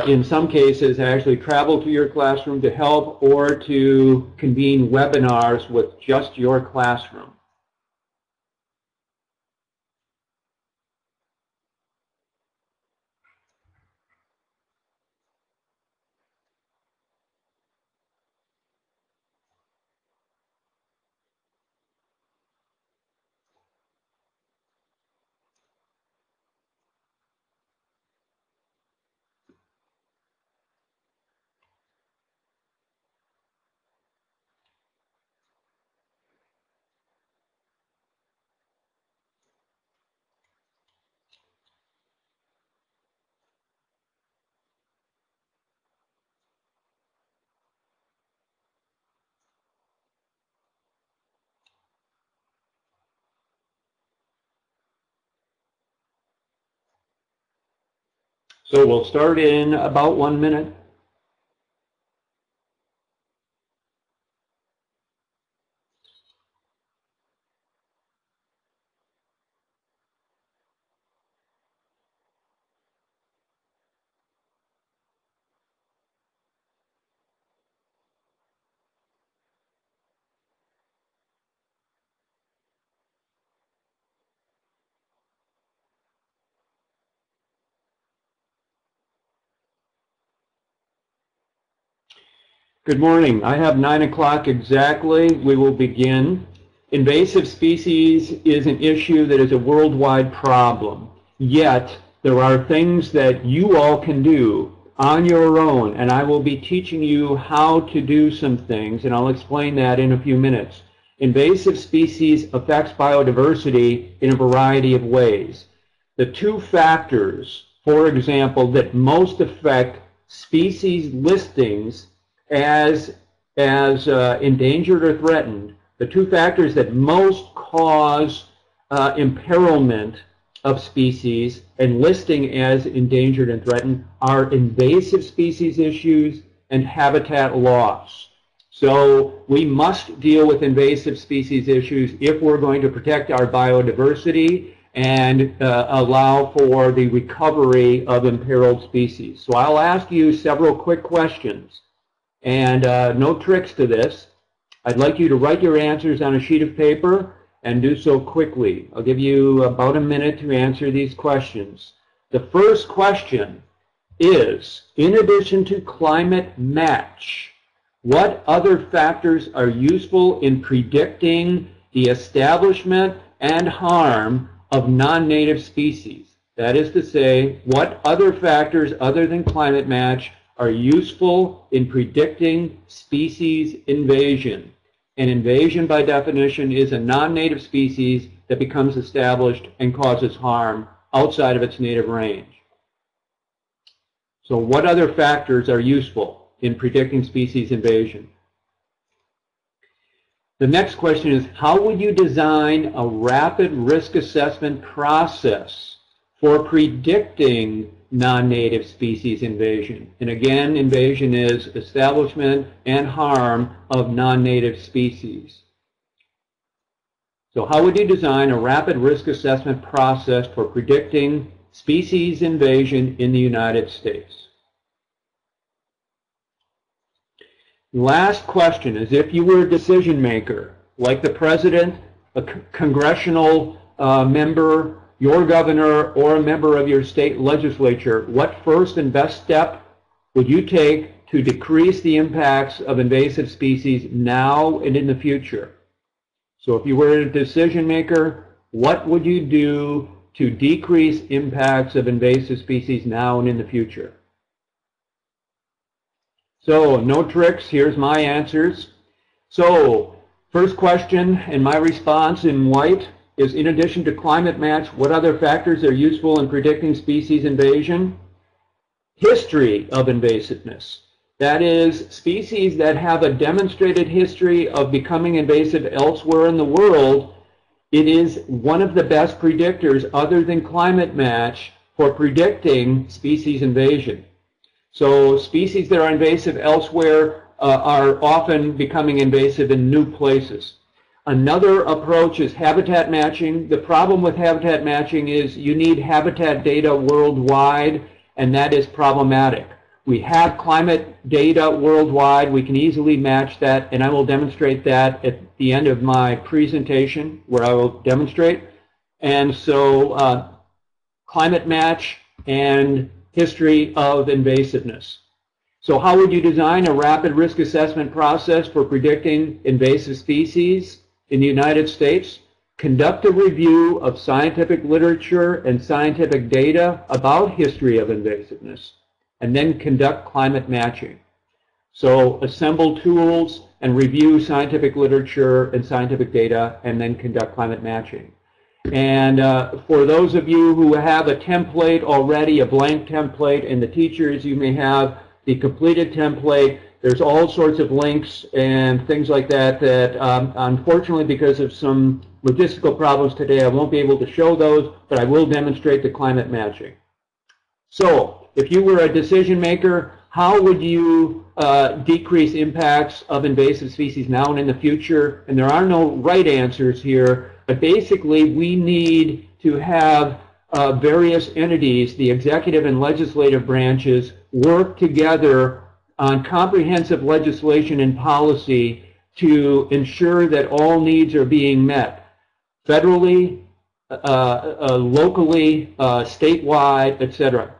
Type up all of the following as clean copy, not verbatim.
in some cases, actually travel to your classroom to help or to convene webinars with just your classroom. So we'll start in about 1 minute. Good morning. I have 9 o'clock exactly. We will begin. Invasive species is an issue that is a worldwide problem. Yet, there are things that you all can do on your own, and I will be teaching you how to do some things, and I'll explain that in a few minutes. Invasive species affects biodiversity in a variety of ways. The two factors, for example, that most affect species listings as endangered or threatened, the two factors that most cause imperilment of species and listing as endangered and threatened are invasive species issues and habitat loss. So we must deal with invasive species issues if we're going to protect our biodiversity and allow for the recovery of imperiled species. So I'll ask you several quick questions. And no tricks to this. I'd like you to write your answers on a sheet of paper and do so quickly. I'll give you about a minute to answer these questions. The first question is, in addition to climate match, what other factors are useful in predicting the establishment and harm of non-native species? That is to say, what other factors other than climate match are useful in predicting species invasion? An invasion, by definition, is a non-native species that becomes established and causes harm outside of its native range. So what other factors are useful in predicting species invasion? The next question is, how would you design a rapid risk assessment process for predicting non-native species invasion? And again, invasion is establishment and harm of non-native species. So how would you design a rapid risk assessment process for predicting species invasion in the United States? Last question is, if you were a decision maker, like the president, a congressional member, your governor, or a member of your state legislature, what first and best step would you take to decrease the impacts of invasive species now and in the future? So if you were a decision maker, what would you do to decrease impacts of invasive species now and in the future? So no tricks, here's my answers. So first question and my response in white is, in addition to climate match, what other factors are useful in predicting species invasion? History of invasiveness. That is, species that have a demonstrated history of becoming invasive elsewhere in the world, it is one of the best predictors other than climate match for predicting species invasion. So species that are invasive elsewhere are often becoming invasive in new places. Another approach is habitat matching. The problem with habitat matching is you need habitat data worldwide, and that is problematic. We have climate data worldwide. We can easily match that, and I will demonstrate that at the end of my presentation, where I will demonstrate. And so climate match and history of invasiveness. So how would you design a rapid risk assessment process for predicting invasive species in the United States? Conduct a review of scientific literature and scientific data about history of invasiveness, and then conduct climate matching. So assemble tools and review scientific literature and scientific data, and then conduct climate matching. And for those of you who have a template already, a blank template, and the teachers, you may have the completed template. There's all sorts of links and things like that that unfortunately, because of some logistical problems today, I won't be able to show those, but I will demonstrate the climate matching. So if you were a decision maker, how would you decrease impacts of invasive species now and in the future? And there are no right answers here, but basically we need to have various entities, the executive and legislative branches, work together on comprehensive legislation and policy to ensure that all needs are being met, federally, locally, statewide, etc.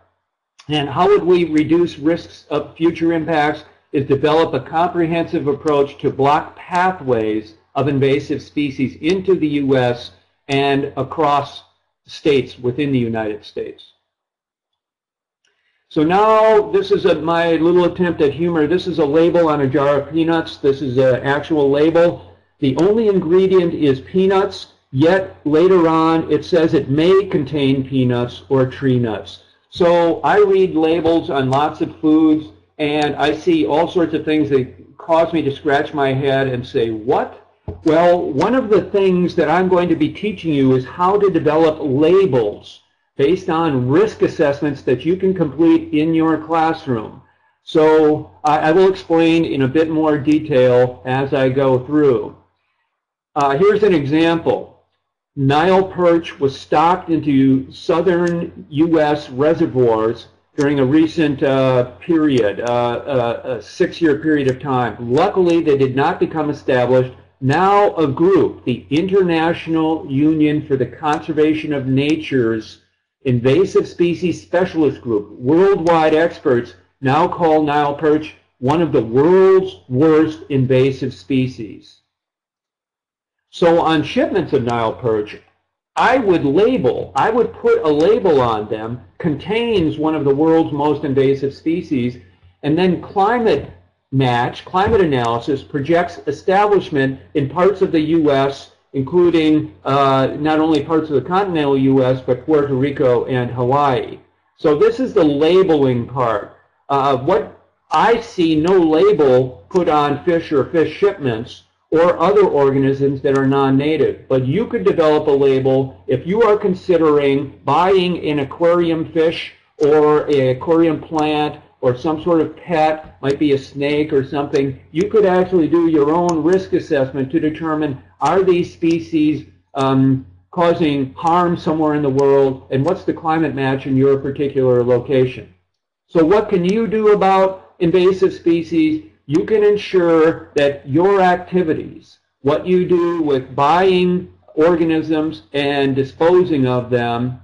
And how would we reduce risks of future impacts is develop a comprehensive approach to block pathways of invasive species into the U.S. and across states within the United States. So now this is my little attempt at humor. This is a label on a jar of peanuts. This is an actual label. The only ingredient is peanuts, yet later on it says it may contain peanuts or tree nuts. So I read labels on lots of foods, and I see all sorts of things that cause me to scratch my head and say, what? Well, one of the things that I'm going to be teaching you is how to develop labels based on risk assessments that you can complete in your classroom. So I will explain in a bit more detail as I go through. Here's an example. Nile perch was stocked into southern U.S. reservoirs during a recent period, a 6-year period of time. Luckily, they did not become established. Now a group, the International Union for the Conservation of Nature's Invasive Species Specialist Group, worldwide experts now call Nile perch one of the world's worst invasive species. So on shipments of Nile perch, I would put a label on them, contains one of the world's most invasive species, and then climate analysis projects establishment in parts of the U.S., including not only parts of the continental U.S., but Puerto Rico and Hawaii. So this is the labeling part. What I see no label put on fish or fish shipments or other organisms that are non-native. But you could develop a label if you are considering buying an aquarium fish or an aquarium plant or some sort of pet, might be a snake or something. You could actually do your own risk assessment to determine, are these species causing harm somewhere in the world, and what's the climate match in your particular location? So what can you do about invasive species? You can ensure that your activities, what you do with buying organisms and disposing of them,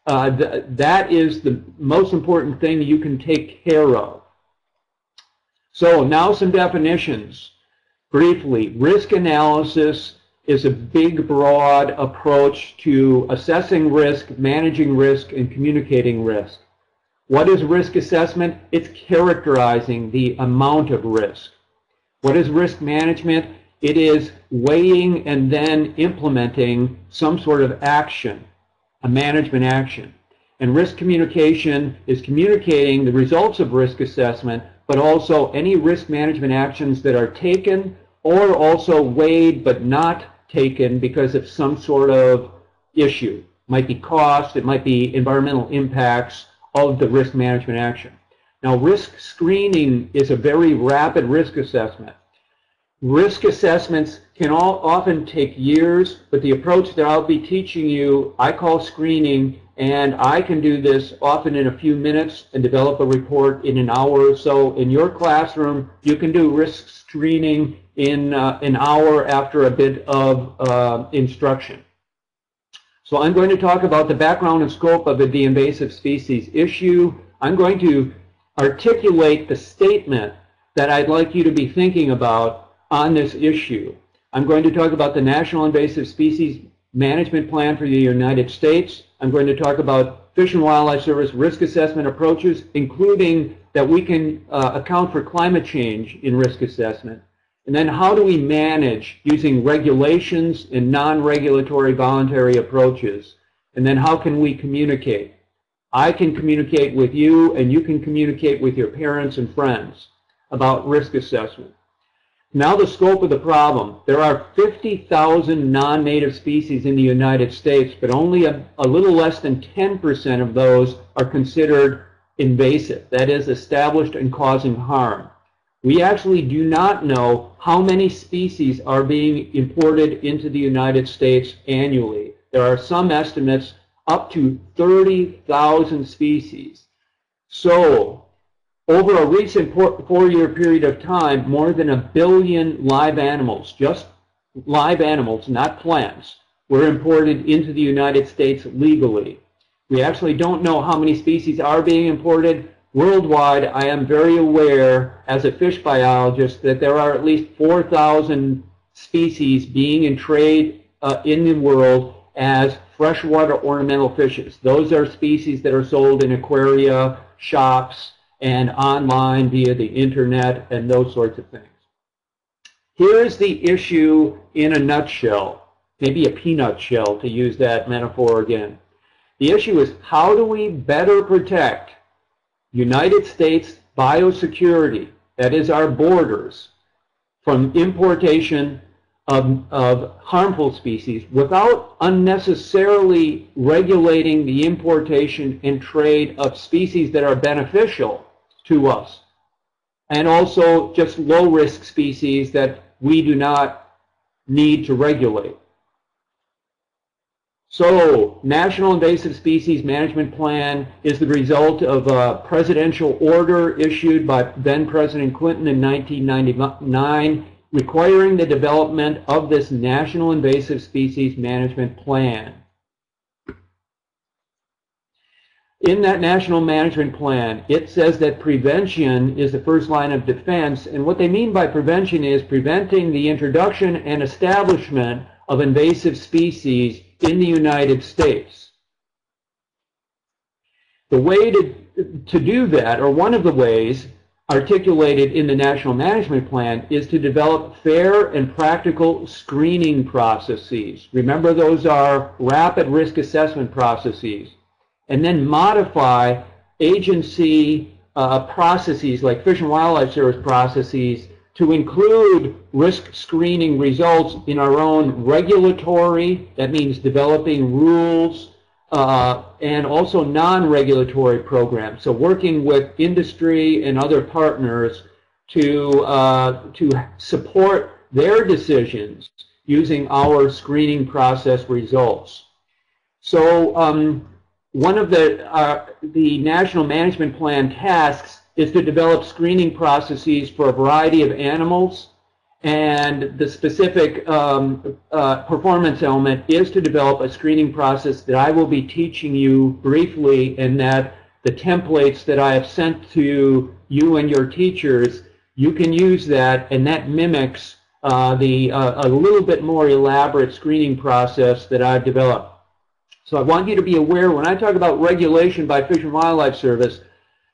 that is the most important thing you can take care of. So now some definitions. Briefly, risk analysis is a big, broad approach to assessing risk, managing risk, and communicating risk. What is risk assessment? It's characterizing the amount of risk. What is risk management? It is weighing and then implementing some sort of action, a management action. And risk communication is communicating the results of risk assessment, but also any risk management actions that are taken or also weighed but not taken because of some sort of issue. It might be cost, it might be environmental impacts of the risk management action. Now, risk screening is a very rapid risk assessment. Risk assessments can often take years, but the approach that I'll be teaching you, I call screening, and I can do this often in a few minutes and develop a report in an hour or so. In your classroom, you can do risk screening in an hour after a bit of instruction. So I'm going to talk about the background and scope of the invasive species issue. I'm going to articulate the statement that I'd like you to be thinking about on this issue. I'm going to talk about the National Invasive Species Management Plan for the United States. I'm going to talk about Fish and Wildlife Service risk assessment approaches, including that we can account for climate change in risk assessment. And then how do we manage using regulations and non-regulatory voluntary approaches? And then how can we communicate? I can communicate with you, and you can communicate with your parents and friends about risk assessment. Now the scope of the problem. There are 50,000 non-native species in the United States, but only a little less than 10% of those are considered invasive, that is, established and causing harm. We actually do not know how many species are being imported into the United States annually. There are some estimates up to 30,000 species. So, over a recent four-year period of time, more than 1 billion live animals, just live animals, not plants, were imported into the United States legally. We actually don't know how many species are being imported. Worldwide, I am very aware, as a fish biologist, that there are at least 4,000 species being in trade in the world as freshwater ornamental fishes. Those are species that are sold in aquaria, shops, and online via the internet and those sorts of things. Here's the issue in a nutshell, maybe a peanut shell to use that metaphor again. The issue is, how do we better protect United States biosecurity, that is our borders, from importation of harmful species without unnecessarily regulating the importation and trade of species that are beneficial to us, and also just low-risk species that we do not need to regulate. So, National Invasive Species Management Plan is the result of a presidential order issued by then-President Clinton in 1999 requiring the development of this National Invasive Species Management Plan. In that National Management Plan, it says that prevention is the first line of defense, and what they mean by prevention is preventing the introduction and establishment of invasive species in the United States. The way to do that, or one of the ways articulated in the National Management Plan, is to develop fair and practical screening processes. Remember, those are rapid risk assessment processes. And then modify agency processes like Fish and Wildlife Service processes to include risk screening results in our own regulatory, that means developing rules, and also non-regulatory programs. So working with industry and other partners to support their decisions using our screening process results. So one of the National Management Plan tasks is to develop screening processes for a variety of animals, and the specific performance element is to develop a screening process that I will be teaching you briefly, and that the templates that I have sent to you and your teachers, you can use that, and that mimics a little bit more elaborate screening process that I've developed. So I want you to be aware, when I talk about regulation by Fish and Wildlife Service,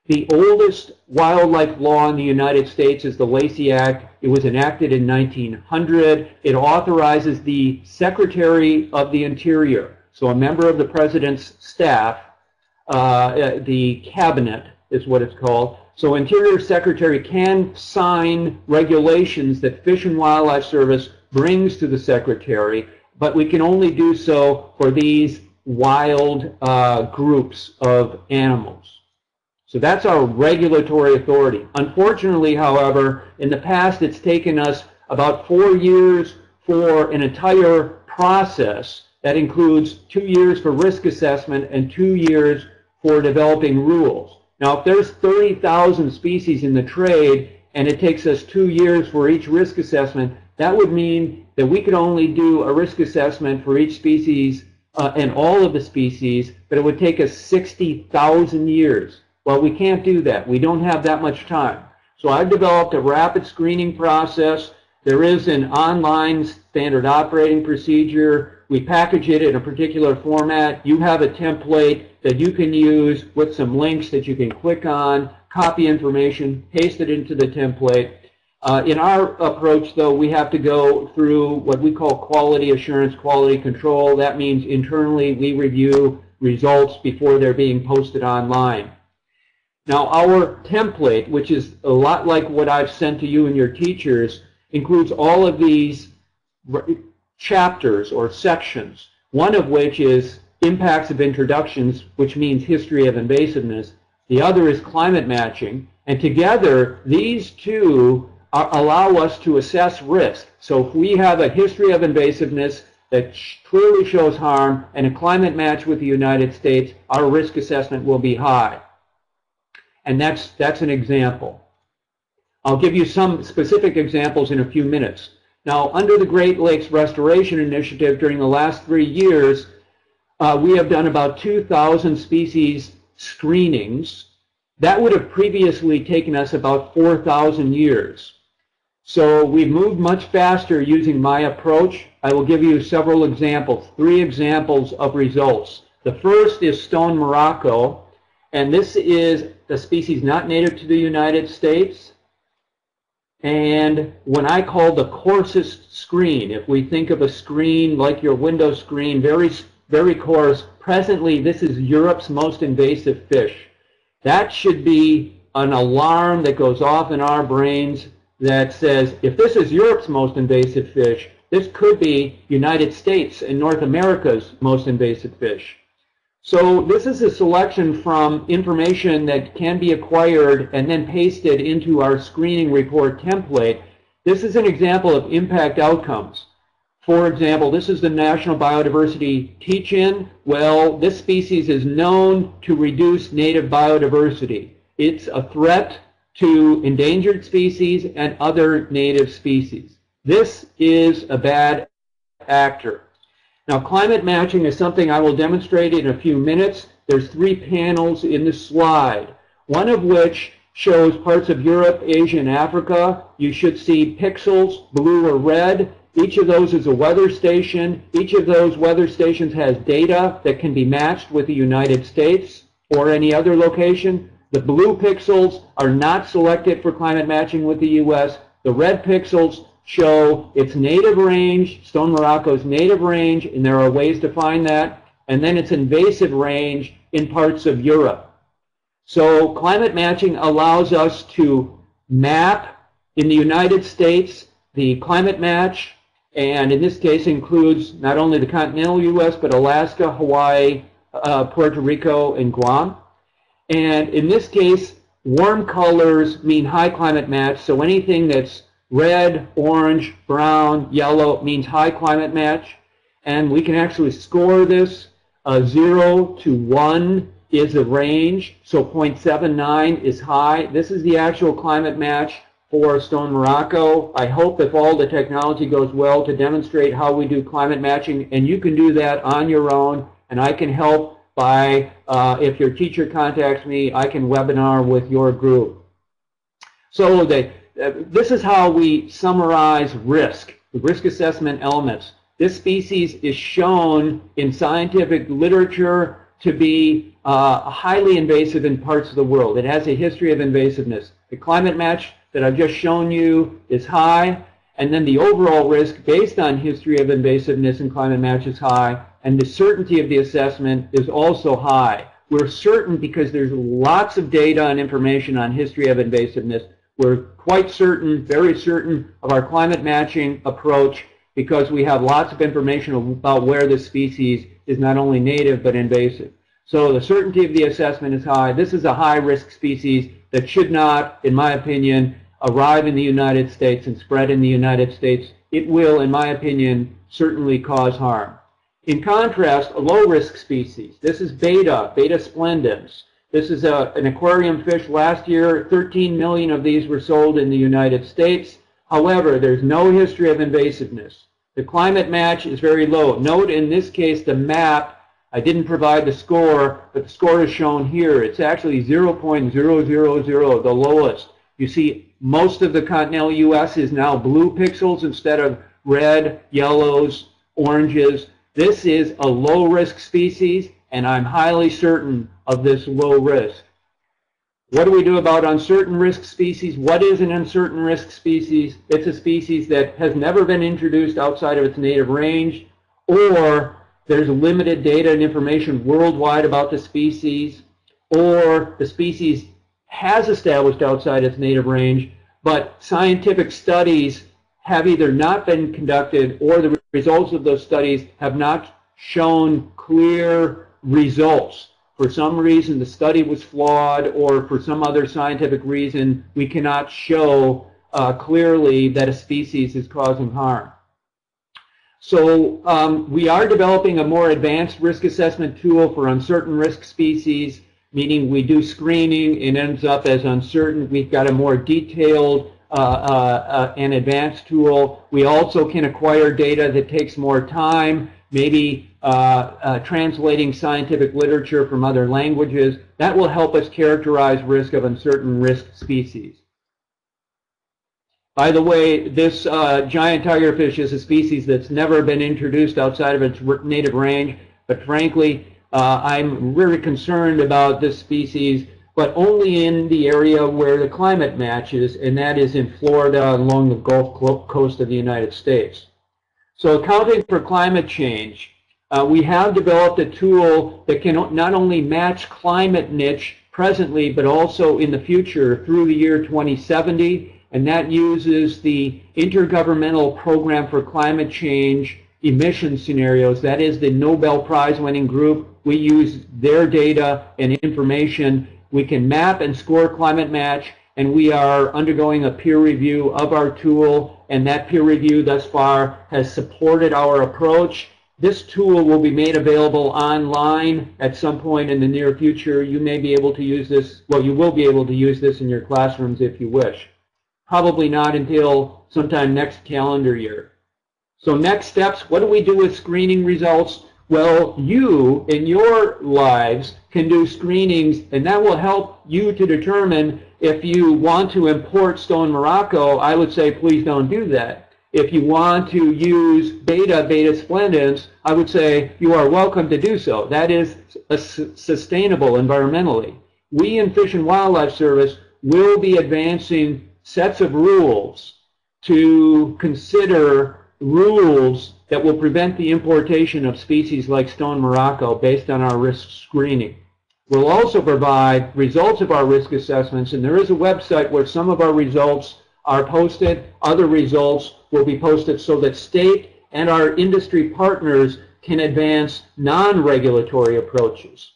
the oldest wildlife law in the United States is the Lacey Act. It was enacted in 1900. It authorizes the Secretary of the Interior, so a member of the President's staff, the Cabinet is what it's called. So Interior Secretary can sign regulations that Fish and Wildlife Service brings to the Secretary, but we can only do so for these wild groups of animals. So that's our regulatory authority. Unfortunately, however, in the past it's taken us about 4 years for an entire process, That includes 2 years for risk assessment and 2 years for developing rules. Now, if there's 30,000 species in the trade and it takes us 2 years for each risk assessment, that would mean that we could only do a risk assessment for each species and all of the species, but it would take us 60,000 years. Well, we can't do that. We don't have that much time. So I've developed a rapid screening process. There is an online standard operating procedure. We package it in a particular format. You have a template that you can use with some links that you can click on, copy information, paste it into the template. In our approach, though, we have to go through what we call quality assurance, quality control. That means internally we review results before they're being posted online. Now, our template, which is a lot like what I've sent to you and your teachers, includes all of these chapters or sections, one of which is impacts of introductions, which means history of invasiveness. The other is climate matching. And together, these two allow us to assess risk. So if we have a history of invasiveness that clearly shows harm and a climate match with the United States, our risk assessment will be high. And that's an example. I'll give you some specific examples in a few minutes. Now, under the Great Lakes Restoration Initiative during the last 3 years, we have done about 2,000 species screenings. That would have previously taken us about 4,000 years. So we've moved much faster using my approach. I will give you several examples, 3 examples of results. The first is stone Morocco, and this is the species not native to the United States. And when I call the coarsest screen, if we think of a screen like your window screen, very, very coarse, presently this is Europe's most invasive fish. That should be an alarm that goes off in our brains that says, if this is Europe's most invasive fish, this could be United States and North America's most invasive fish. So this is a selection from information that can be acquired and then pasted into our screening report template. This is an example of impact outcomes. For example, this is the National Biodiversity Teach-In. Well, this species is known to reduce native biodiversity. It's a threat to endangered species and other native species. This is a bad actor. Now, climate matching is something I will demonstrate in a few minutes. There's 3 panels in this slide, one of which shows parts of Europe, Asia, and Africa. You should see pixels, blue or red. Each of those is a weather station. Each of those weather stations has data that can be matched with the United States or any other location. The blue pixels are not selected for climate matching with the U.S. The red pixels show its native range, stone Morocco's native range, and there are ways to find that, and then its invasive range in parts of Europe. So climate matching allows us to map in the United States the climate match, and in this case includes not only the continental U.S., but Alaska, Hawaii, Puerto Rico, and Guam. And in this case, warm colors mean high climate match, so anything that's red, orange, brown, yellow means high climate match. And we can actually score this. 0 to 1 is a range, so 0.79 is high. This is the actual climate match for stone Morocco. I hope if all the technology goes well to demonstrate how we do climate matching, and you can do that on your own, and I can help by, if your teacher contacts me, I can webinar with your group. So this is how we summarize risk, the risk assessment elements. This species is shown in scientific literature to be highly invasive in parts of the world. It has a history of invasiveness. The climate match that I've just shown you is high, and then the overall risk based on history of invasiveness and climate match is high, and the certainty of the assessment is also high. We're certain because there's lots of data and information on history of invasiveness. We're quite certain, very certain of our climate matching approach because we have lots of information about where the species is not only native but invasive. So the certainty of the assessment is high. This is a high-risk species that should not, in my opinion, arrive in the United States and spread in the United States. It will, in my opinion, certainly cause harm. In contrast, a low-risk species, this is beta splendens. This is an aquarium fish. Last year, 13 million of these were sold in the United States. However, there's no history of invasiveness. The climate match is very low. Note in this case the map, I didn't provide the score, but the score is shown here. It's actually 0.000, the lowest. You see, most of the continental U.S. is now blue pixels instead of red, yellows, oranges. This is a low-risk species, and I'm highly certain of this low risk. What do we do about uncertain risk species? What is an uncertain risk species? It's a species that has never been introduced outside of its native range, or there's limited data and information worldwide about the species, or the species has established outside its native range, but scientific studies have either not been conducted or the results of those studies have not shown clear results. For some reason, the study was flawed, or for some other scientific reason, we cannot show clearly that a species is causing harm. So we are developing a more advanced risk assessment tool for uncertain risk species, meaning we do screening, it ends up as uncertain. We've got a more detailed and advanced tool. We also can acquire data that takes more time, maybe translating scientific literature from other languages. That will help us characterize risk of uncertain risk species. By the way, this giant tigerfish is a species that's never been introduced outside of its native range, but frankly, I'm very concerned about this species, but only in the area where the climate matches, and that is in Florida along the Gulf Coast of the United States. So accounting for climate change, we have developed a tool that can not only match climate niche presently, but also in the future through the year 2070, and that uses the Intergovernmental Program for Climate Change emission scenarios. That is the Nobel Prize winning group. We use their data and information. We can map and score climate match, and we are undergoing a peer review of our tool, and that peer review thus far has supported our approach. This tool will be made available online at some point in the near future. You may be able to use this, well, you will be able to use this in your classrooms if you wish. Probably not until sometime next calendar year. So next steps, what do we do with screening results? Well, you in your lives can do screenings, and that will help you to determine if you want to import stone Morocco. I would say please don't do that. If you want to use beta splendens, I would say you are welcome to do so. That is sustainable environmentally. We in Fish and Wildlife Service will be advancing sets of rules to consider rules that will prevent the importation of species like stone Morocco based on our risk screening. We'll also provide results of our risk assessments, and there is a website where some of our results are posted. Other results will be posted so that state and our industry partners can advance non-regulatory approaches.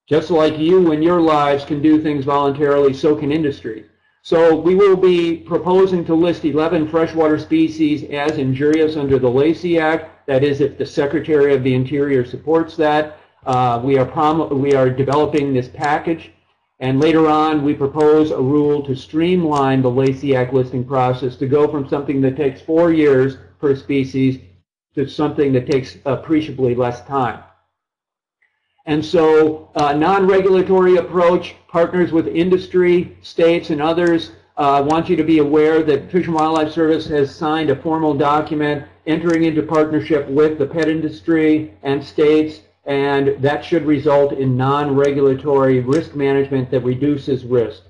Just like you in your lives can do things voluntarily, so can industry. So we will be proposing to list 11 freshwater species as injurious under the Lacey Act. That is, if the Secretary of the Interior supports that. We are developing this package, and later on we propose a rule to streamline the Lacey Act listing process to go from something that takes 4 years per species to something that takes appreciably less time. And so non-regulatory approach, partners with industry, states, and others. I want you to be aware that Fish and Wildlife Service has signed a formal document entering into partnership with the pet industry and states, and that should result in non-regulatory risk management that reduces risk.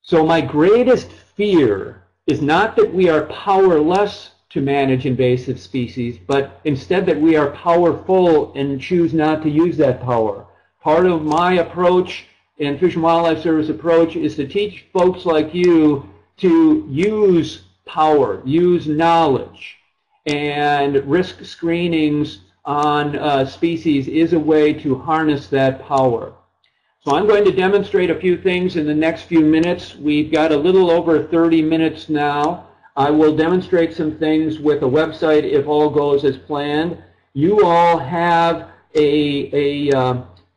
So my greatest fear is not that we are powerless to manage invasive species, but instead that we are powerful and choose not to use that power. Part of my approach and Fish and Wildlife Service approach is to teach folks like you to use power, use knowledge, and risk screenings on species is a way to harness that power. So I'm going to demonstrate a few things in the next few minutes. We've got a little over 30 minutes now. I will demonstrate some things with a website if all goes as planned. you all have a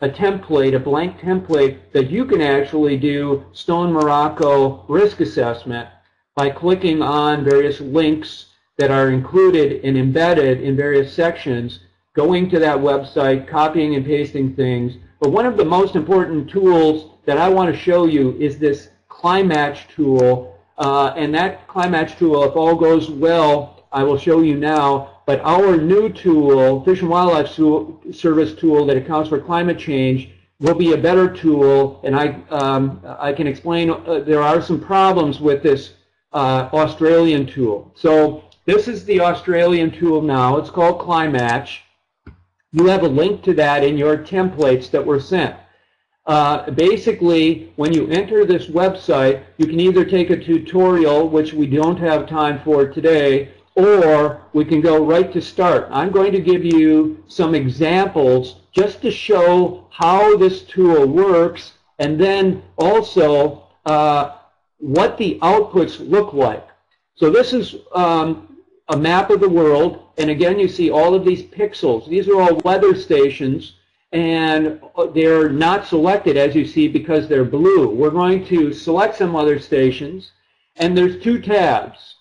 template, a blank template that you can actually do Stone Morocco risk assessment by clicking on various links that are included and embedded in various sections, going to that website, copying and pasting things. But one of the most important tools that I want to show you is this Climatch tool. And that Climatch tool, if all goes well, I will show you now. But our new tool, Fish and Wildlife Service tool that accounts for climate change, will be a better tool. And I can explain there are some problems with this Australian tool. So this is the Australian tool now. It's called Climatch. You have a link to that in your templates that were sent. Basically, when you enter this website, you can either take a tutorial, which we don't have time for today, or we can go right to start. I'm going to give you some examples just to show how this tool works, and then also what the outputs look like. So this is a map of the world, and again you see all of these pixels. These are all weather stations, and they're not selected, as you see, because they're blue. We're going to select some weather stations, and there's two tabs.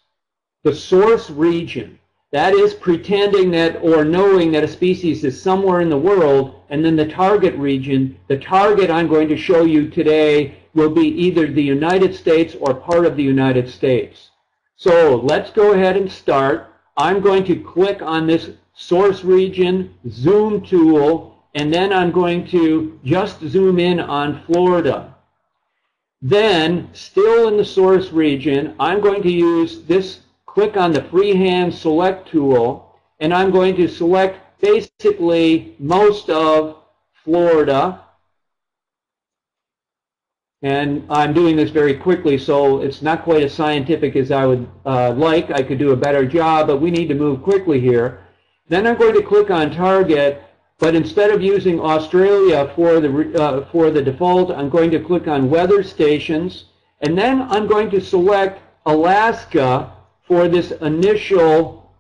The source region, that is pretending that or knowing that a species is somewhere in the world, and then the target region. The target I'm going to show you today will be either the United States or part of the United States. So let's go ahead and start. I'm going to click on this source region zoom tool, and then I'm going to just zoom in on Florida. Then, still in the source region, I'm going to use this, click on the freehand select tool, and I'm going to select basically most of Florida. And I'm doing this very quickly, so it's not quite as scientific as I would like. I could do a better job, but we need to move quickly here. Then I'm going to click on target, but instead of using Australia for the default, I'm going to click on weather stations, and then I'm going to select Alaska for this initial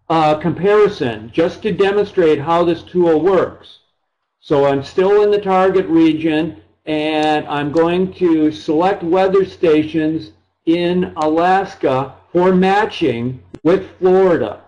comparison, just to demonstrate how this tool works. So I'm still in the target region, and I'm going to select weather stations in Alaska for matching with Florida.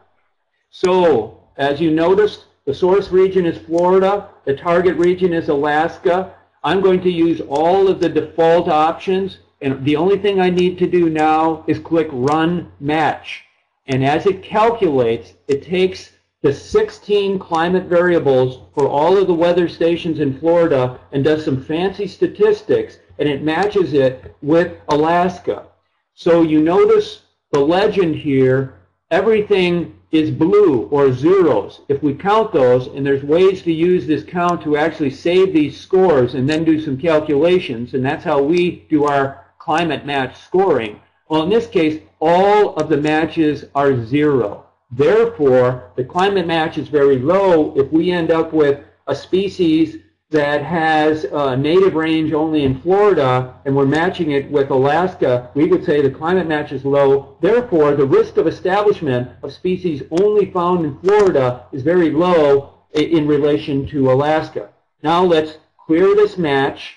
So, as you noticed, the source region is Florida, the target region is Alaska. I'm going to use all of the default options, and the only thing I need to do now is click Run Match. And as it calculates, it takes the 16 climate variables for all of the weather stations in Florida and does some fancy statistics, and it matches it with Alaska. So you notice the legend here, everything is blue or zeros. If we count those, and there's ways to use this count to actually save these scores and then do some calculations, and that's how we do our climate match scoring. Well, in this case, all of the matches are zero. Therefore, the climate match is very low. If we end up with a species that has a native range only in Florida and we're matching it with Alaska, we would say the climate match is low. Therefore, the risk of establishment of species only found in Florida is very low in relation to Alaska. Now let's clear this match,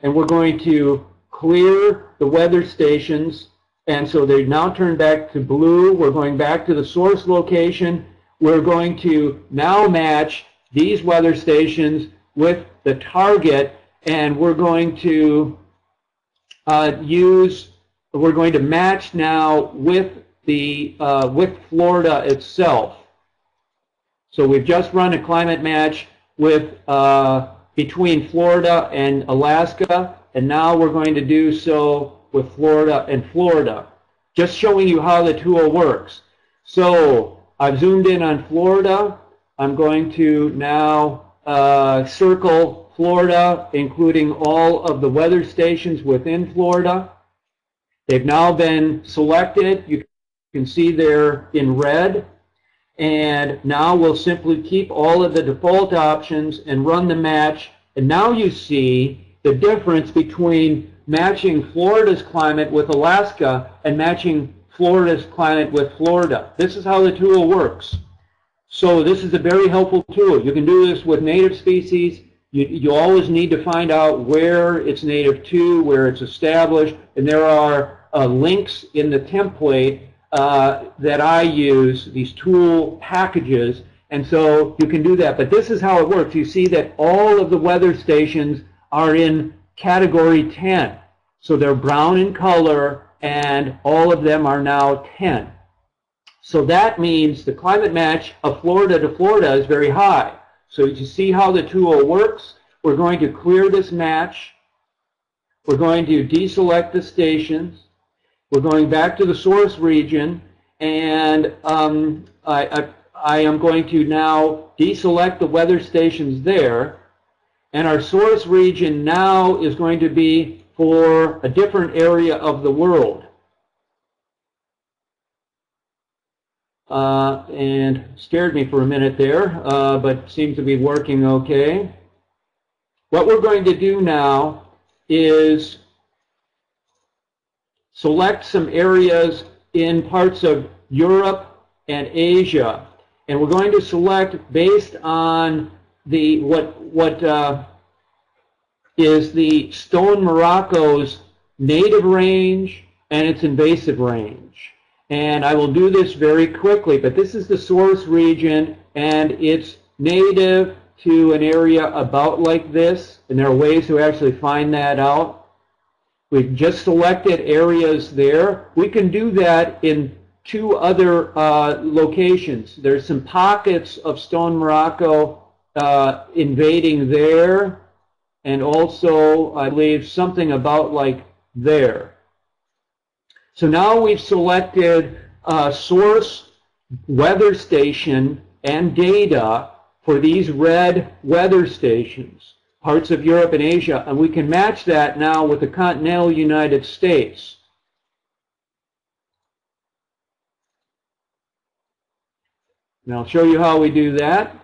and we're going to clear the weather stations. And so they now turn back to blue. We're going back to the source location. We're going to now match these weather stations with the target, and we're going to we're going to match now with the with Florida itself. So we've just run a climate match with between Florida and Alaska, and now we're going to do so with Florida and Florida, just showing you how the tool works. So I've zoomed in on Florida. I'm going to now circle Florida, including all of the weather stations within Florida. They've now been selected. You can see they're in red. And now we'll simply keep all of the default options and run the match. And now you see the difference between matching Florida's climate with Alaska and matching Florida's climate with Florida. This is how the tool works. So this is a very helpful tool. You can do this with native species. You always need to find out where it's native to, where it's established, and there are links in the template that I use, these tool packages, and so you can do that. But this is how it works. You see that all of the weather stations are in category 10. So they're brown in color, and all of them are now 10. So that means the climate match of Florida to Florida is very high. So you see how the tool works. We're going to clear this match. We're going to deselect the stations. We're going back to the source region, and I am going to now deselect the weather stations there. And our source region now is going to be for a different area of the world. And scared me for a minute there, but seems to be working okay. What we're going to do now is select some areas in parts of Europe and Asia, and we're going to select based on the what is the stone Morocco's native range and its invasive range. And I will do this very quickly, but this is the source region, and it's native to an area about like this, and there are ways to actually find that out. We've just selected areas there. We can do that in two other locations. There's some pockets of stone Morocco invading there, and also, I believe, something about like there. So now we've selected source, weather station, and data for these red weather stations, parts of Europe and Asia, and we can match that now with the continental United States. And I'll show you how we do that.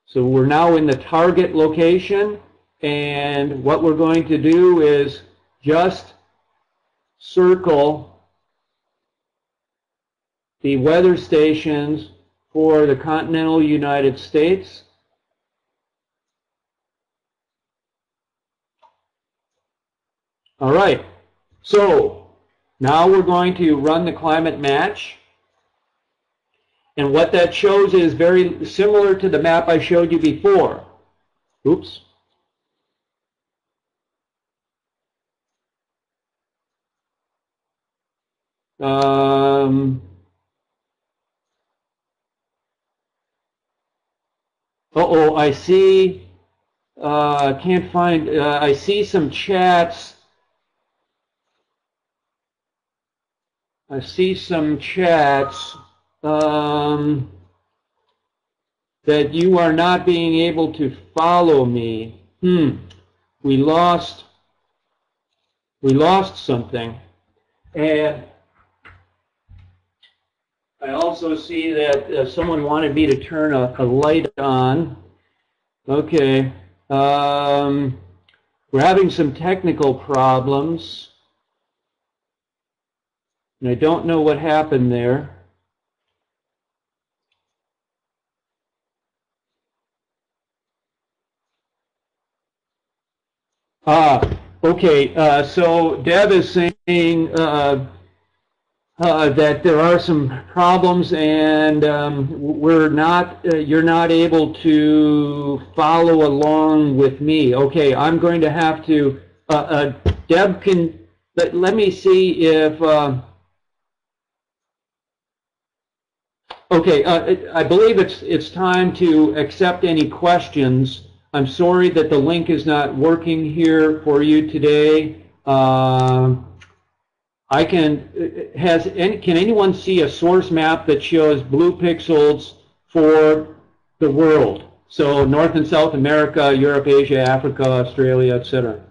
So we're now in the target location, and what we're going to do is just circle the weather stations for the continental United States. All right, so now we're going to run the climate match. And what that shows is very similar to the map I showed you before. Oops. Uh-oh, I see, can't find, I see some chats. I see some chats that you are not being able to follow me. We lost something. And I also see that someone wanted me to turn a light on. Okay. We're having some technical problems. And I don't know what happened there. Okay. So Deb is saying that there are some problems, and you're not able to follow along with me. Okay, I'm going to have to, Deb, let me see if, okay, I believe it's time to accept any questions. I'm sorry that the link is not working here for you today. Can anyone see a source map that shows blue pixels for the world? So North and South America, Europe, Asia, Africa, Australia, etc.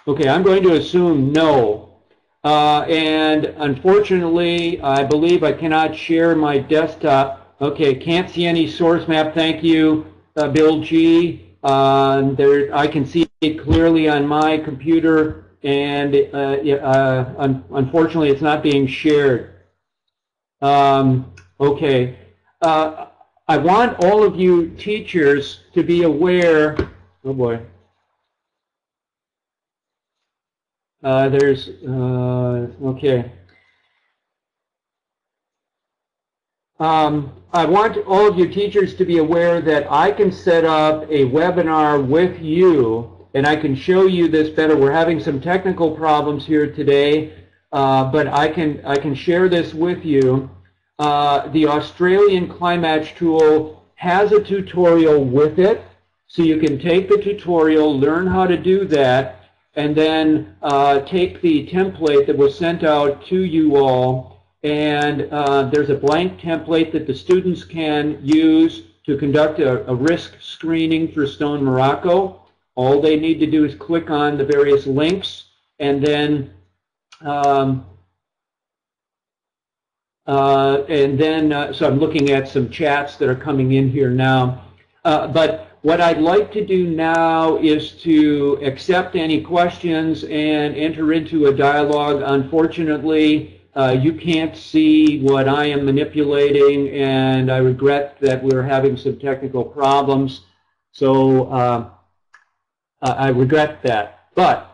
Okay, I'm going to assume no. And unfortunately, I believe I cannot share my desktop. Okay, can't see any source map. Thank you, Bill G. I can see it clearly on my computer, and unfortunately, it's not being shared. Okay. I want all of you teachers to be aware. Oh boy. Okay. I want all of you teachers to be aware that I can set up a webinar with you, and I can show you this better. We're having some technical problems here today, but I can share this with you. The Australian Climatch tool has a tutorial with it, so you can take the tutorial, learn how to do that, and then take the template that was sent out to you all. And there's a blank template that the students can use to conduct a risk screening for stone Morocco. All they need to do is click on the various links, and then so I'm looking at some chats that are coming in here now. But what I'd like to do now is to accept any questions and enter into a dialogue. Unfortunately, you can't see what I am manipulating, and I regret that we're having some technical problems. So I regret that. But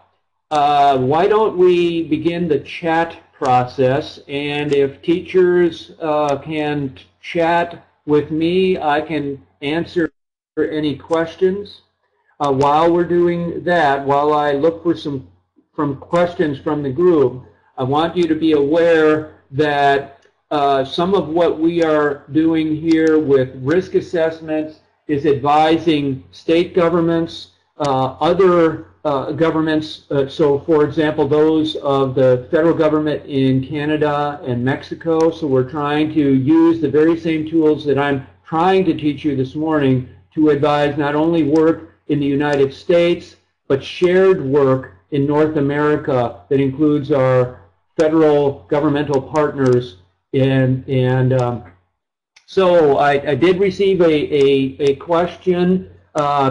why don't we begin the chat process, and if teachers can chat with me, I can answer any questions. While we're doing that, while I look for some questions from the group, I want you to be aware that some of what we are doing here with risk assessments is advising state governments, other governments, so for example those of the federal government in Canada and Mexico. So we're trying to use the very same tools that I'm trying to teach you this morning to advise not only work in the United States, but shared work in North America that includes our federal governmental partners. So I did receive a question.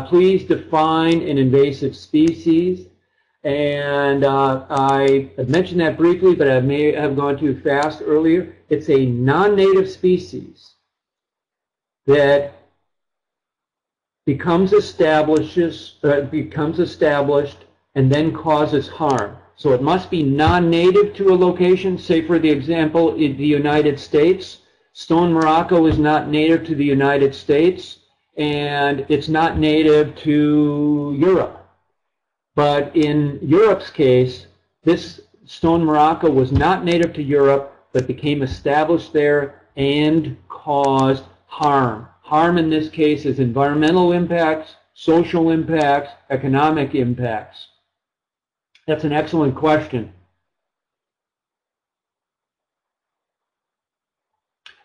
Please define an invasive species. And I mentioned that briefly, but I may have gone too fast earlier. It's a non-native species that becomes established and then causes harm. So it must be non-native to a location. Say, for the example, in the United States, stone Morocco is not native to the United States, and it's not native to Europe. But in Europe's case, this stone Morocco was not native to Europe, but became established there and caused harm. Harm in this case is environmental impacts, social impacts, economic impacts. That's an excellent question.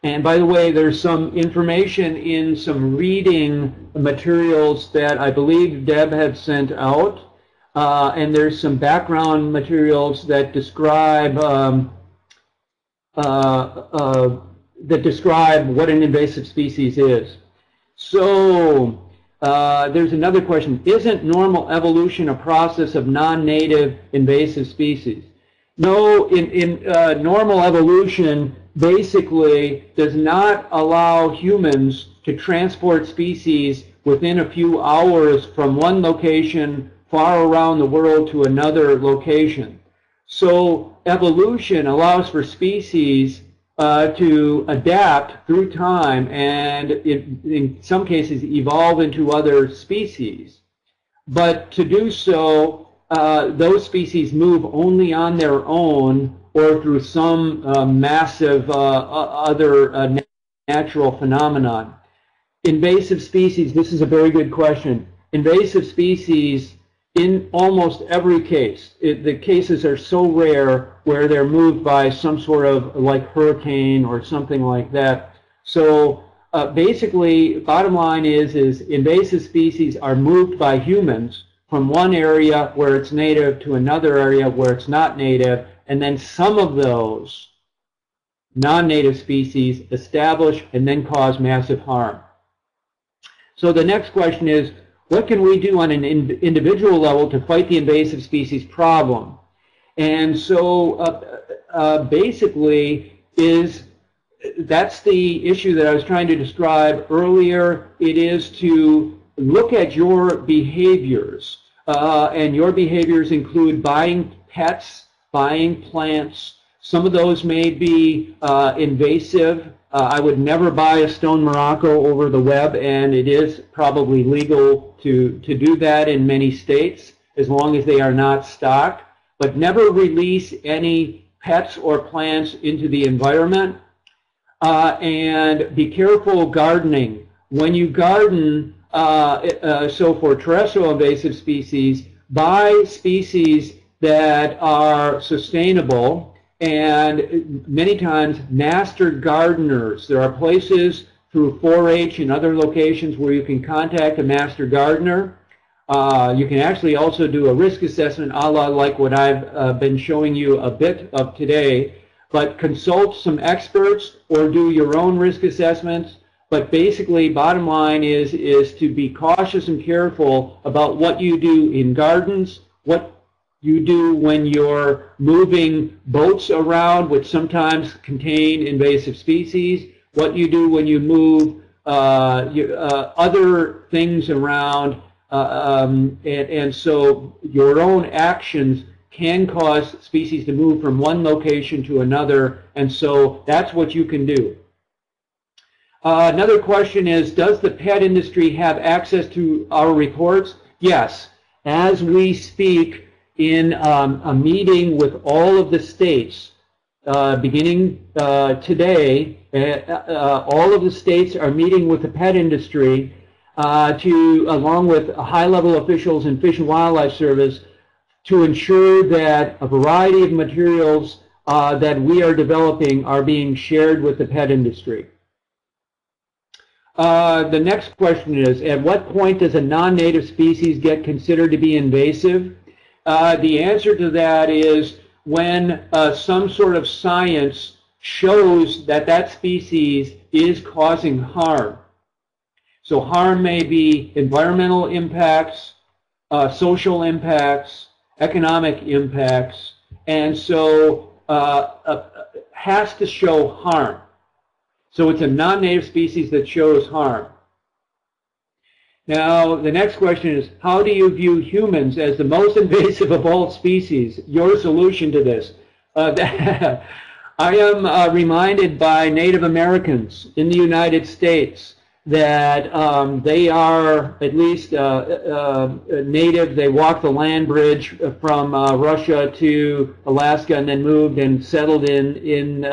And by the way, there's some information in some reading materials that I believe Deb had sent out. And there's some background materials that describe what an invasive species is. So there's another question. Isn't normal evolution a process of non-native invasive species? No, in normal evolution basically does not allow humans to transport species within a few hours from one location far around the world to another location. So evolution allows for species to adapt through time and in some cases evolve into other species. But to do so, those species move only on their own or through some massive other natural phenomenon. Invasive species, this is a very good question. Invasive species, in almost every case, the cases are so rare where they're moved by some sort of like hurricane or something like that. So basically, bottom line is invasive species are moved by humans from one area where it's native to another area where it's not native, and then some of those non-native species establish and then cause massive harm. So the next question is, what can we do on an individual level to fight the invasive species problem? And so basically is that's the issue that I was trying to describe earlier. It is to look at your behaviors, and your behaviors include buying pets, buying plants. Some of those may be invasive. I would never buy a stone Morocco over the web, and it is probably legal to do that in many states as long as they are not stocked. But never release any pets or plants into the environment. And be careful gardening. When you garden, so for terrestrial invasive species, buy species that are sustainable, and many times master gardeners. There are places through 4-H and other locations where you can contact a master gardener. You can actually also do a risk assessment a la like what I've been showing you a bit of today, but consult some experts or do your own risk assessments. But basically, bottom line is to be cautious and careful about what you do in gardens, what you do when you're moving boats around, which sometimes contain invasive species, what you do when you move other things around, and so your own actions can cause species to move from one location to another, and so that's what you can do. Another question is, does the pet industry have access to our reports? Yes. As we speak, in a meeting with all of the states, beginning today, all of the states are meeting with the pet industry along with high-level officials in Fish and Wildlife Service, to ensure that a variety of materials that we are developing are being shared with the pet industry. The next question is, at what point does a non-native species get considered to be invasive? The answer to that is when some sort of science shows that that species is causing harm. So harm may be environmental impacts, social impacts, economic impacts, and so has to show harm. So it's a non-native species that shows harm. Now, the next question is, how do you view humans as the most invasive of all species? Your solution to this. I am reminded by Native Americans in the United States that they are at least native. They walked the land bridge from Russia to Alaska and then moved and settled in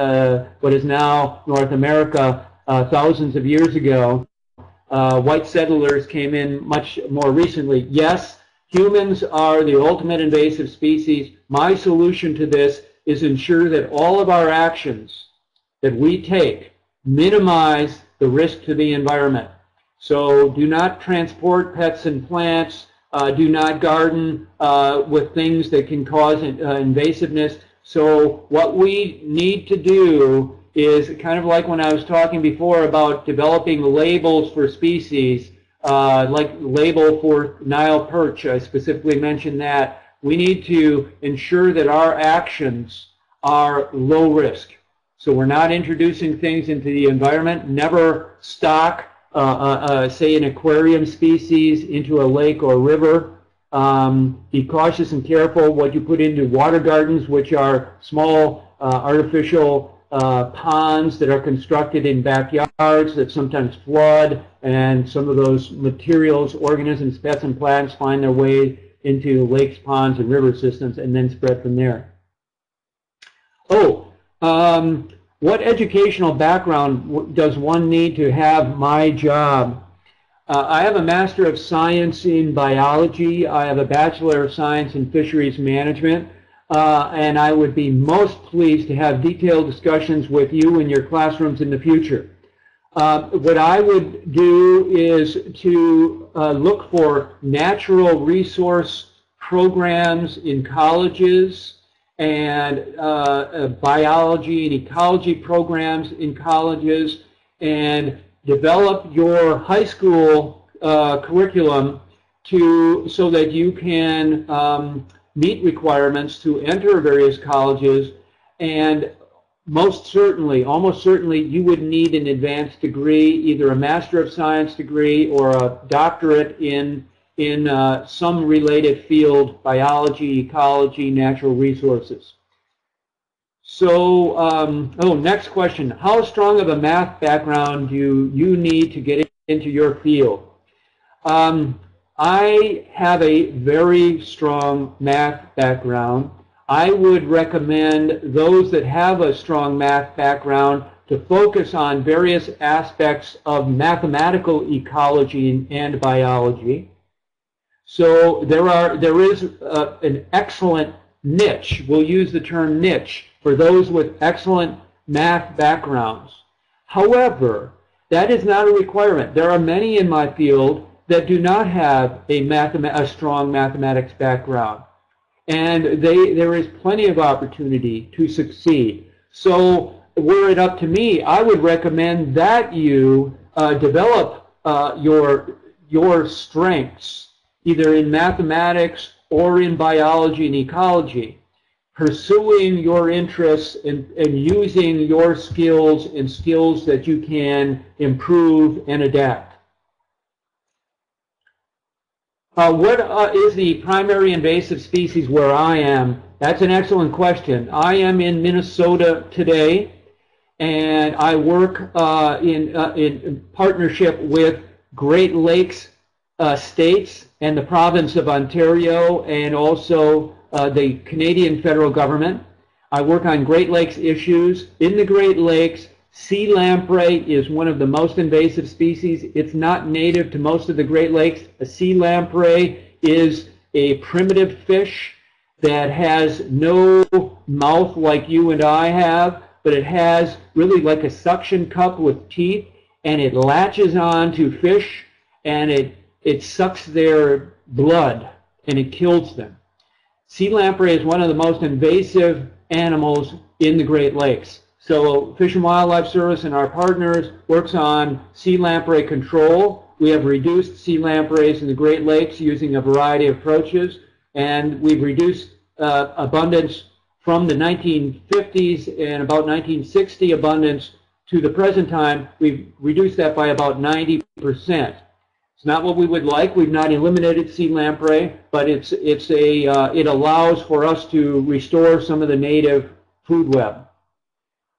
what is now North America thousands of years ago. White settlers came in much more recently. Yes, humans are the ultimate invasive species. My solution to this is ensure that all of our actions that we take minimize the risk to the environment. So do not transport pets and plants. Do not garden with things that can cause invasiveness. So what we need to do is kind of like when I was talking before about developing labels for species, like label for Nile perch. I specifically mentioned that. We need to ensure that our actions are low risk. So we're not introducing things into the environment. Never stock, say, an aquarium species into a lake or river. Be cautious and careful what you put into water gardens, which are small artificial ponds that are constructed in backyards that sometimes flood, and some of those materials, organisms, pets, and plants find their way into lakes, ponds, and river systems and then spread from there. What educational background does one need to have my job? I have a Master of Science in Biology. I have a Bachelor of Science in Fisheries Management. And I would be most pleased to have detailed discussions with you in your classrooms in the future. What I would do is to look for natural resource programs in colleges and biology and ecology programs in colleges, and develop your high school curriculum so that you can meet requirements to enter various colleges, and most certainly, almost certainly, you would need an advanced degree, either a Master of Science degree or a doctorate in some related field, biology, ecology, natural resources. So, next question. How strong of a math background do you need to get into your field? I have a very strong math background. I would recommend those that have a strong math background to focus on various aspects of mathematical ecology and biology. So there is an excellent niche. We'll use the term niche for those with excellent math backgrounds. However, that is not a requirement. There are many in my field that do not have a strong mathematics background. And there is plenty of opportunity to succeed. So were it up to me, I would recommend that you develop your strengths, either in mathematics or in biology and ecology, pursuing your interests and using your skills and skills that you can improve and adapt. What is the primary invasive species where I am? That's an excellent question. I am in Minnesota today, and I work in partnership with Great Lakes states and the province of Ontario, and also the Canadian federal government. I work on Great Lakes issues. In the Great Lakes, sea lamprey is one of the most invasive species. It's not native to most of the Great Lakes. A sea lamprey is a primitive fish that has no mouth like you and I have, but it has really like a suction cup with teeth, and it latches on to fish, and it sucks their blood, and it kills them. Sea lamprey is one of the most invasive animals in the Great Lakes. So Fish and Wildlife Service and our partners works on sea lamprey control. We have reduced sea lampreys in the Great Lakes using a variety of approaches, and we've reduced abundance from the 1950s and about 1960 abundance to the present time. We've reduced that by about 90%. It's not what we would like. We've not eliminated sea lamprey, but it allows for us to restore some of the native food web.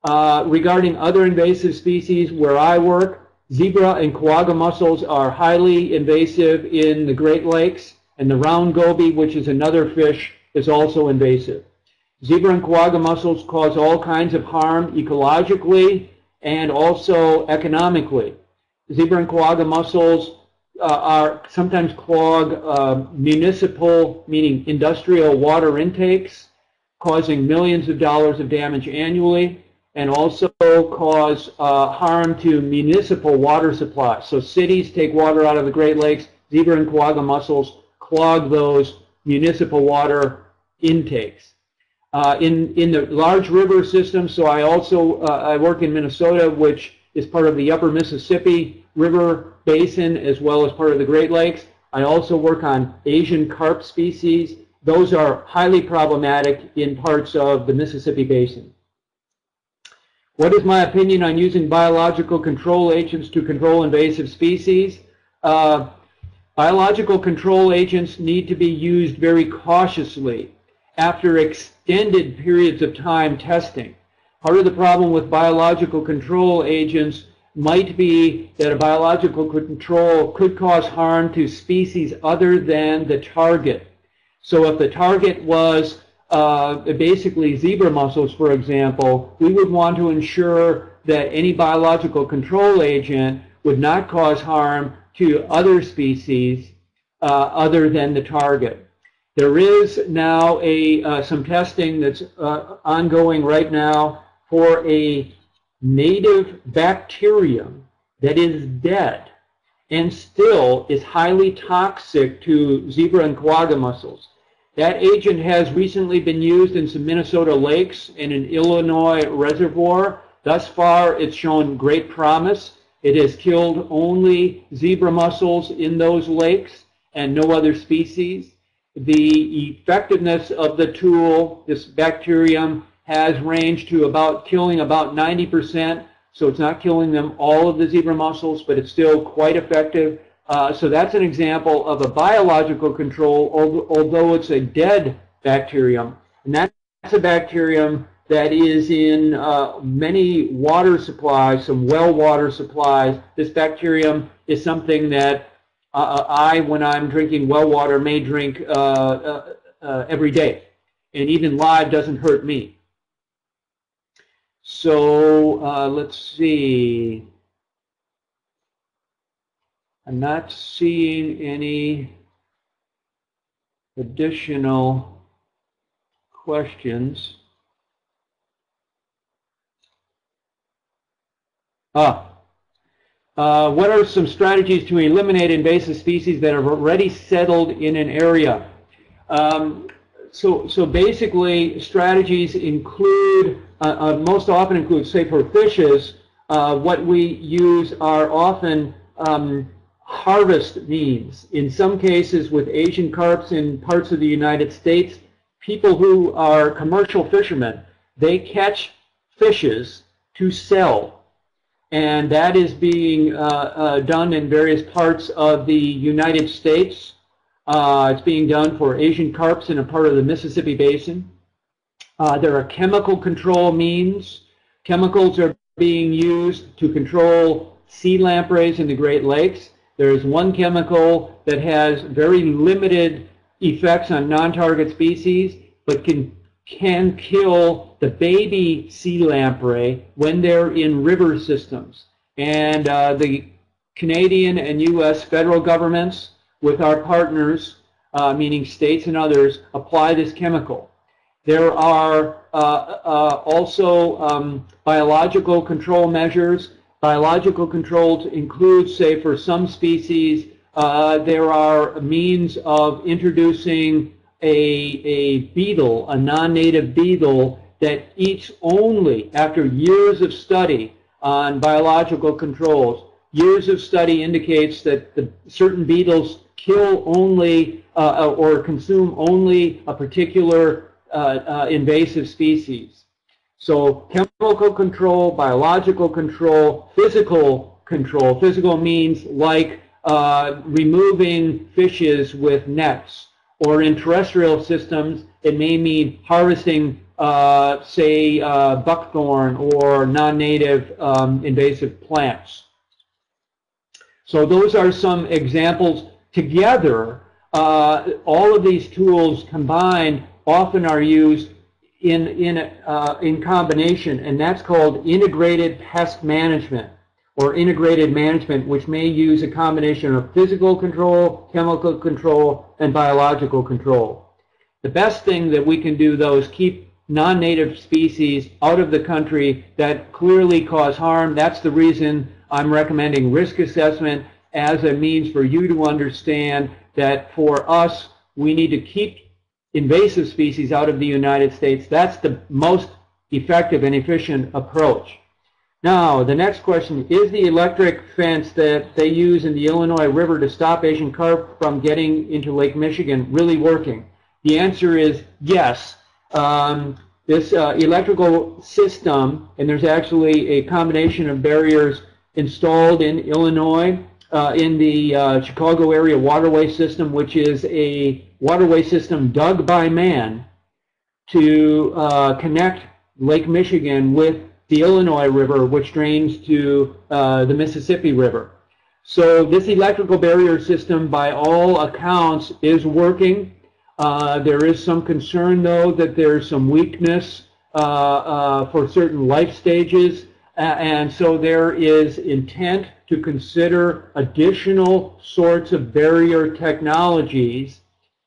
Regarding other invasive species where I work, zebra and quagga mussels are highly invasive in the Great Lakes, and the round goby, which is another fish, is also invasive. Zebra and quagga mussels cause all kinds of harm ecologically and also economically. Zebra and quagga mussels sometimes clog municipal, meaning industrial water intakes, causing millions of dollars of damage annually, and also cause harm to municipal water supplies. So cities take water out of the Great Lakes. Zebra and quagga mussels clog those municipal water intakes. In the large river system, so I work in Minnesota, which is part of the upper Mississippi River Basin as well as part of the Great Lakes. I also work on Asian carp species. Those are highly problematic in parts of the Mississippi Basin. What is my opinion on using biological control agents to control invasive species? Biological control agents need to be used very cautiously after extended periods of time testing. Part of the problem with biological control agents might be that a biological control could cause harm to species other than the target. So if the target was basically zebra mussels, for example, we would want to ensure that any biological control agent would not cause harm to other species other than the target. There is now some testing that's ongoing right now for a native bacterium that is dead and still is highly toxic to zebra and quagga mussels. That agent has recently been used in some Minnesota lakes and an Illinois reservoir. Thus far, it's shown great promise. It has killed only zebra mussels in those lakes and no other species. The effectiveness of the tool, this bacterium, has ranged to about killing about 90%. So it's not killing them all of the zebra mussels, but it's still quite effective. So that's an example of a biological control, although it's a dead bacterium. And that's a bacterium that is in many water supplies, some well water supplies. This bacterium is something that when I'm drinking well water, may drink every day. And even live doesn't hurt me. So let's see. I'm not seeing any additional questions. What are some strategies to eliminate invasive species that have already settled in an area? So basically, strategies include, most often include, say for fishes, what we use are often harvest means. In some cases with Asian carps in parts of the United States, people who are commercial fishermen, they catch fishes to sell. And that is being done in various parts of the United States. It's being done for Asian carps in a part of the Mississippi Basin. There are chemical control means. Chemicals are being used to control sea lampreys in the Great Lakes. There is one chemical that has very limited effects on non-target species, but can kill the baby sea lamprey when they're in river systems. And the Canadian and U.S. federal governments, with our partners, meaning states and others, apply this chemical. There are also biological control measures. Biological controls include, say, for some species, there are means of introducing a beetle, a non-native beetle, that eats only, after years of study on biological controls, years of study indicates that certain beetles kill only or consume only a particular invasive species. So chemical control, biological control, physical control. Physical means like removing fishes with nets. Or in terrestrial systems, it may mean harvesting, say, buckthorn or non-native invasive plants. So those are some examples. Together, all of these tools combined often are used in combination, and that's called integrated pest management or integrated management, which may use a combination of physical control, chemical control, and biological control. The best thing that we can do, though, is keep non-native species out of the country that clearly cause harm. That's the reason I'm recommending risk assessment as a means for you to understand that for us, we need to keep invasive species out of the United States. That's the most effective and efficient approach. Now, the next question, is the electric fence that they use in the Illinois River to stop Asian carp from getting into Lake Michigan really working? The answer is yes. This electrical system, and there's actually a combination of barriers installed in Illinois, in the Chicago area waterway system, which is a waterway system dug by man to connect Lake Michigan with the Illinois River, which drains to the Mississippi River. So this electrical barrier system, by all accounts, is working. There is some concern, though, that there's some weakness for certain life stages, and so there is intent to consider additional sorts of barrier technologies,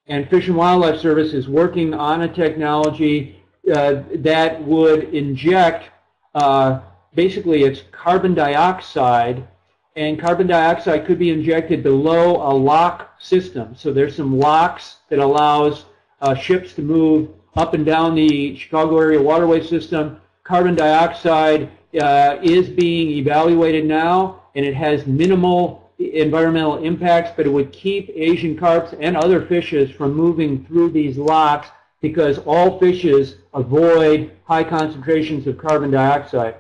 and Fish and Wildlife Service is working on a technology that would inject, basically it's carbon dioxide, and carbon dioxide could be injected below a lock system. So there's some locks that allows ships to move up and down the Chicago area waterway system. Carbon dioxide is being evaluated now, and it has minimal environmental impacts, but it would keep Asian carps and other fishes from moving through these locks because all fishes avoid high concentrations of carbon dioxide.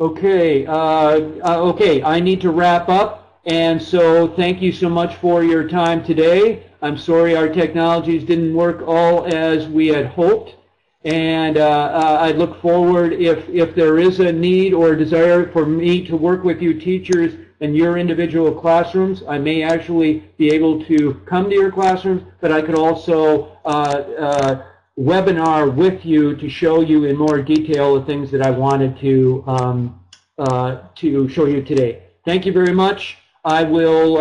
Okay, okay, I need to wrap up, and so thank you so much for your time today. I'm sorry our technologies didn't work all as we had hoped, and I look forward, if there is a need or a desire for me to work with you teachers in your individual classrooms, I may actually be able to come to your classrooms, but I could also webinar with you to show you in more detail the things that I wanted to show you today. Thank you very much. I will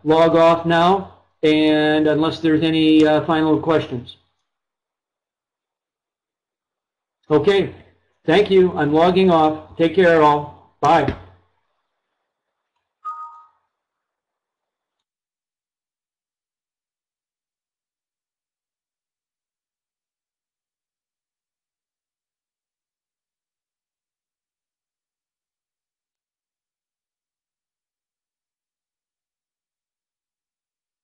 log off now, and unless there's any final questions. Okay, thank you. I'm logging off. Take care all. Bye.